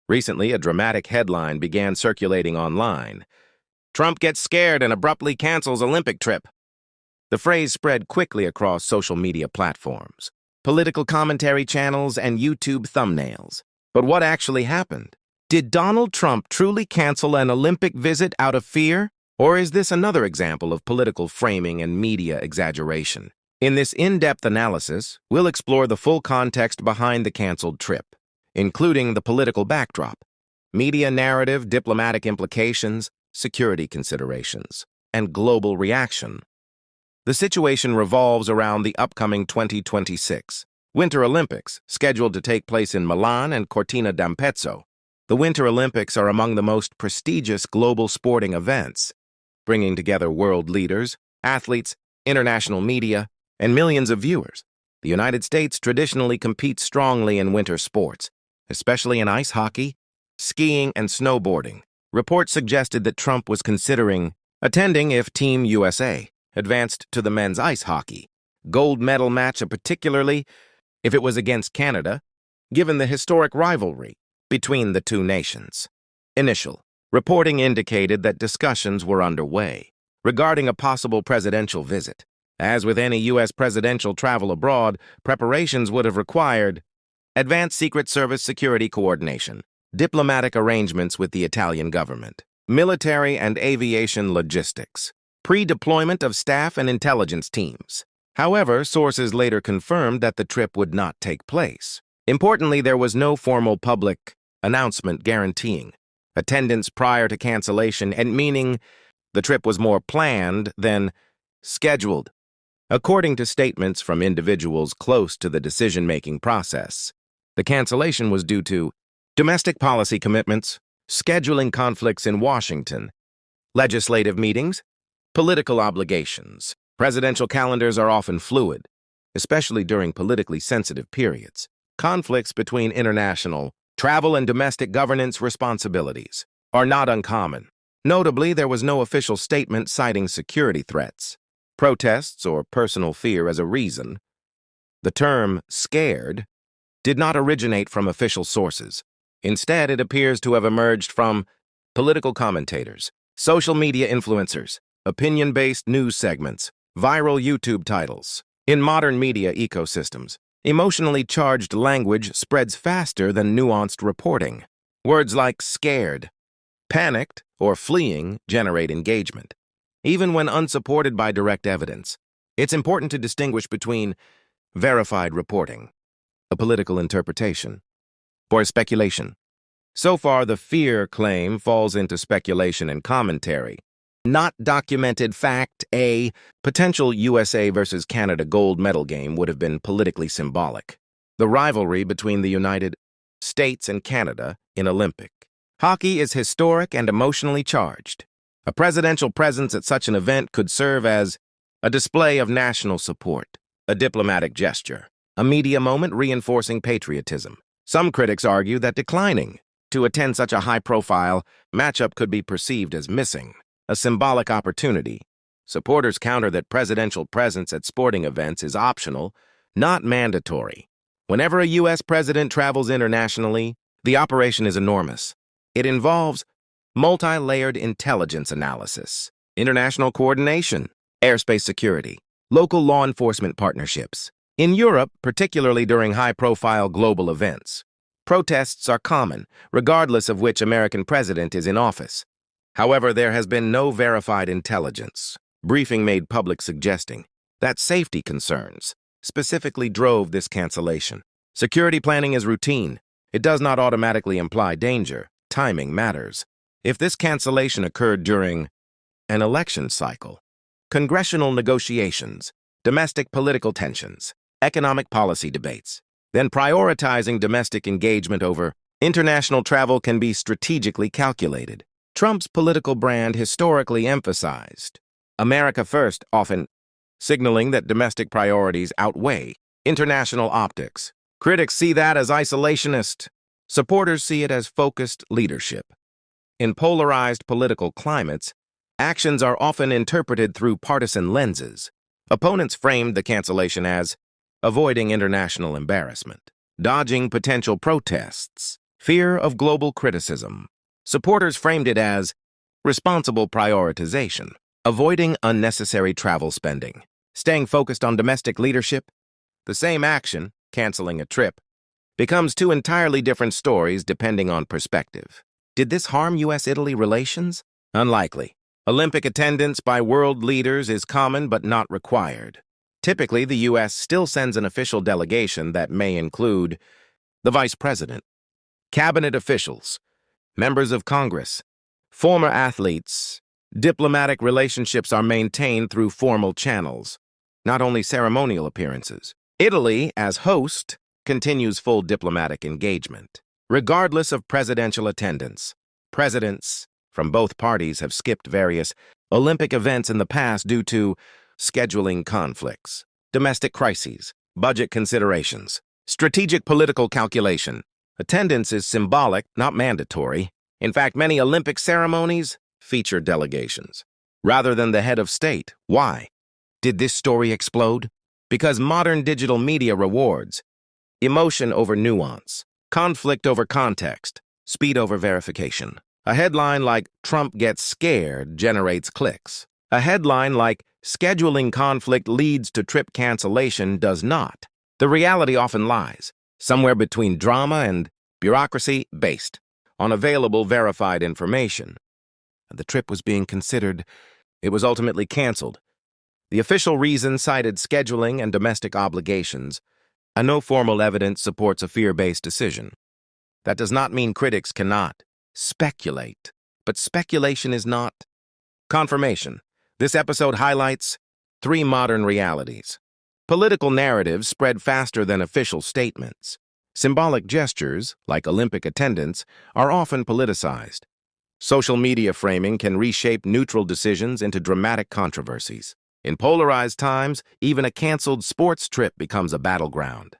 Recently, a dramatic headline began circulating online. Trump gets scared and abruptly cancels Olympic trip. The phrase spread quickly across social media platforms, political commentary channels, and YouTube thumbnails. But what actually happened? Did Donald Trump truly cancel an Olympic visit out of fear? Or is this another example of political framing and media exaggeration? In this in-depth analysis, we'll explore the full context behind the canceled trip, including the political backdrop, media narrative, diplomatic implications, security considerations, and global reaction. The situation revolves around the upcoming 2026 Winter Olympics, scheduled to take place in Milan and Cortina d'Ampezzo. The Winter Olympics are among the most prestigious global sporting events, bringing together world leaders, athletes, international media, and millions of viewers. The United States traditionally competes strongly in winter sports, especially in ice hockey, skiing, and snowboarding. Reports suggested that Trump was considering attending if Team USA advanced to the men's ice hockey gold medal match, particularly if it was against Canada, given the historic rivalry between the two nations. Initial reporting indicated that discussions were underway regarding a possible presidential visit. As with any U.S. presidential travel abroad, preparations would have required advanced Secret Service security coordination, diplomatic arrangements with the Italian government, military and aviation logistics, pre-deployment of staff and intelligence teams. However, sources later confirmed that the trip would not take place. Importantly, there was no formal public announcement guaranteeing attendance prior to cancellation, and meaning the trip was more planned than scheduled. According to statements from individuals close to the decision-making process, the cancellation was due to domestic policy commitments, scheduling conflicts in Washington, legislative meetings, political obligations. Presidential calendars are often fluid, especially during politically sensitive periods. Conflicts between international travel and domestic governance responsibilities are not uncommon. Notably, there was no official statement citing security threats, protests, or personal fear as a reason. The term "scared" did not originate from official sources. Instead, it appears to have emerged from political commentators, social media influencers, opinion-based news segments, viral YouTube titles. In modern media ecosystems, emotionally charged language spreads faster than nuanced reporting. Words like scared, panicked, or fleeing generate engagement, even when unsupported by direct evidence. It's important to distinguish between verified reporting, a political interpretation, or speculation. So far, the fear claim falls into speculation and commentary, not documented fact. A potential USA versus Canada gold medal game would have been politically symbolic. The rivalry between the United States and Canada in Olympic hockey is historic and emotionally charged. A presidential presence at such an event could serve as a display of national support, a diplomatic gesture, a media moment reinforcing patriotism. Some critics argue that declining to attend such a high-profile matchup could be perceived as missing a symbolic opportunity. Supporters counter that presidential presence at sporting events is optional, not mandatory. Whenever a U.S. president travels internationally, the operation is enormous. It involves multi-layered intelligence analysis, international coordination, airspace security, local law enforcement partnerships. In Europe, particularly during high-profile global events, protests are common, regardless of which American president is in office. However, there has been no verified intelligence briefing made public suggesting that safety concerns specifically drove this cancellation. Security planning is routine. It does not automatically imply danger. Timing matters. If this cancellation occurred during an election cycle, congressional negotiations, domestic political tensions, economic policy debates, then prioritizing domestic engagement over international travel can be strategically calculated. Trump's political brand historically emphasized America first, often signaling that domestic priorities outweigh international optics. Critics see that as isolationist. Supporters see it as focused leadership. In polarized political climates, actions are often interpreted through partisan lenses. Opponents framed the cancellation as avoiding international embarrassment, dodging potential protests, Fear of global criticism. Supporters framed it as responsible prioritization, avoiding unnecessary travel spending, staying focused on domestic leadership. The same action, canceling a trip, becomes two entirely different stories depending on perspective. Did this harm U.S.-Italy relations? Unlikely. Olympic attendance by world leaders is common but not required. Typically, the U.S. still sends an official delegation that may include the vice president, cabinet officials, members of Congress, former athletes. Diplomatic relationships are maintained through formal channels, not only ceremonial appearances. Italy, as host, continues full diplomatic engagement. Regardless of presidential attendance, presidents from both parties have skipped various Olympic events in the past due to scheduling conflicts, domestic crises, budget considerations, strategic political calculation. Attendance is symbolic, not mandatory. In fact, many Olympic ceremonies feature delegations, rather than the head of state. Why? Did this story explode? Because modern digital media rewards emotion over nuance, conflict over context, speed over verification. A headline like "Trump gets scared" generates clicks. A headline like "Scheduling conflict leads to trip cancellation" does not. The reality often lies somewhere between drama and bureaucracy, based on available verified information. The trip was being considered. It was ultimately canceled. The official reason cited scheduling and domestic obligations, and no formal evidence supports a fear-based decision. That does not mean critics cannot speculate, but speculation is not confirmation. This episode highlights three modern realities. Political narratives spread faster than official statements. Symbolic gestures, like Olympic attendance, are often politicized. Social media framing can reshape neutral decisions into dramatic controversies. In polarized times, even a canceled sports trip becomes a battleground.